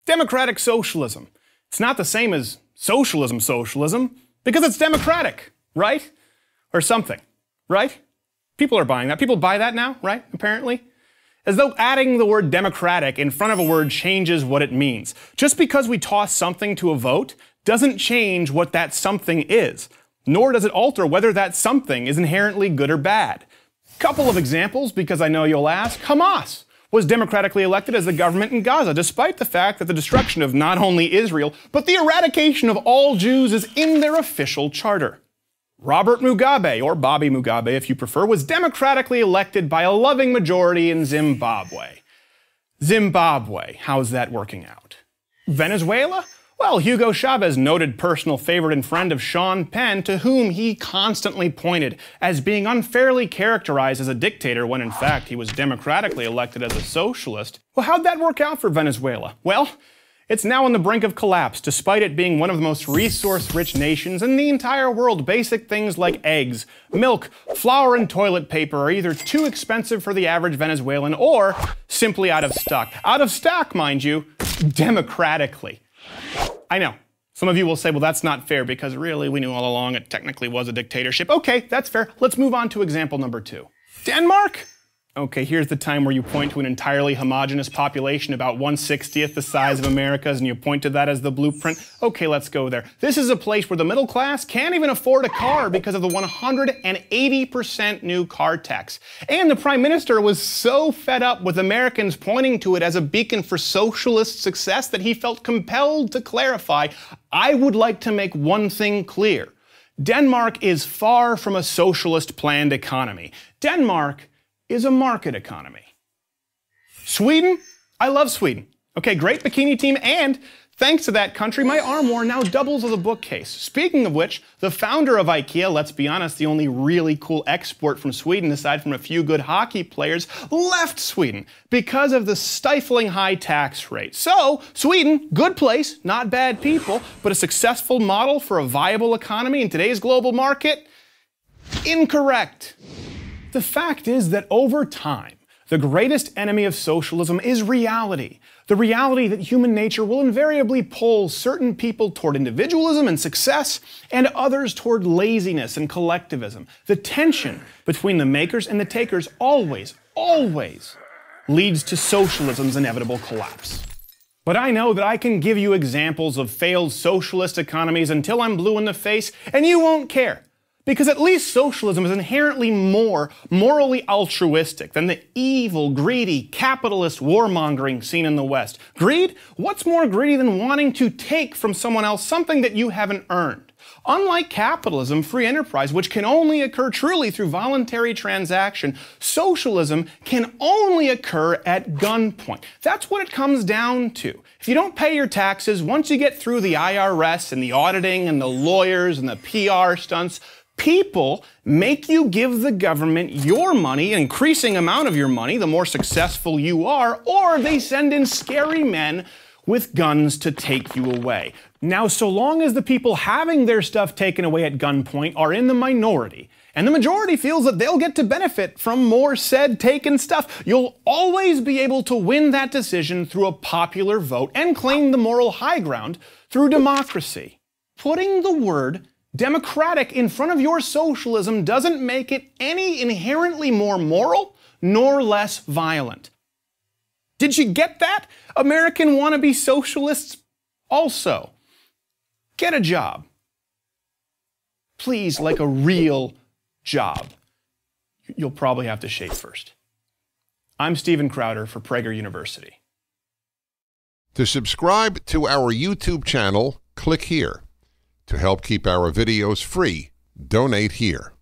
Democratic socialism. It's not the same as socialism because it's democratic, right? Or something, right? People are buying that. People buy that now, right? Apparently. As though adding the word democratic in front of a word changes what it means. Just because we toss something to a vote doesn't change what that something is, nor does it alter whether that something is inherently good or bad. Couple of examples, because I know you'll ask. Hamas was democratically elected as the government in Gaza, despite the fact that the destruction of not only Israel, but the eradication of all Jews is in their official charter. Robert Mugabe, or Bobby Mugabe if you prefer, was democratically elected by a loving majority in Zimbabwe. Zimbabwe, how's that working out? Venezuela? Well, Hugo Chavez, noted personal favorite and friend of Sean Penn, to whom he constantly pointed as being unfairly characterized as a dictator when in fact he was democratically elected as a socialist. Well, how'd that work out for Venezuela? Well, it's now on the brink of collapse, despite it being one of the most resource-rich nations in the entire world. Basic things like eggs, milk, flour, and toilet paper are either too expensive for the average Venezuelan or simply out of stock. Out of stock, mind you, democratically. I know. Some of you will say, well, that's not fair because really we knew all along it technically was a dictatorship. Okay, that's fair. Let's move on to example number 2. Denmark? Okay, here's the time where you point to an entirely homogeneous population about 1/60th the size of America's and you point to that as the blueprint. Okay, let's go there. This is a place where the middle class can't even afford a car because of the 180% new car tax. And the Prime Minister was so fed up with Americans pointing to it as a beacon for socialist success that he felt compelled to clarify, I would like to make one thing clear. Denmark is far from a socialist planned economy. Denmark is a market economy. Sweden? I love Sweden. Okay, great bikini team, and thanks to that country, my armoire now doubles as a bookcase. Speaking of which, the founder of IKEA, let's be honest, the only really cool export from Sweden, aside from a few good hockey players, left Sweden because of the stifling high tax rate. So, Sweden, good place, not bad people, but a successful model for a viable economy in today's global market? Incorrect. The fact is that over time, the greatest enemy of socialism is reality. The reality that human nature will invariably pull certain people toward individualism and success, and others toward laziness and collectivism. The tension between the makers and the takers always leads to socialism's inevitable collapse. But I know that I can give you examples of failed socialist economies until I'm blue in the face, and you won't care. Because at least socialism is inherently more morally altruistic than the evil, greedy, capitalist warmongering seen in the West. Greed? What's more greedy than wanting to take from someone else something that you haven't earned? Unlike capitalism, free enterprise, which can only occur truly through voluntary transaction, socialism can only occur at gunpoint. That's what it comes down to. If you don't pay your taxes, once you get through the IRS and the auditing and the lawyers and the PR stunts, people make you give the government your money, an increasing amount of your money, the more successful you are, or they send in scary men with guns to take you away. Now, so long as the people having their stuff taken away at gunpoint are in the minority, and the majority feels that they'll get to benefit from more said taken stuff, you'll always be able to win that decision through a popular vote and claim the moral high ground through democracy. Putting the word democratic in front of your socialism doesn't make it any inherently more moral nor less violent. Did you get that? American wannabe socialists also. Get a job. Please, like a real job. You'll probably have to shave first. I'm Steven Crowder for Prager University. To subscribe to our YouTube channel, click here. To help keep our videos free, donate here.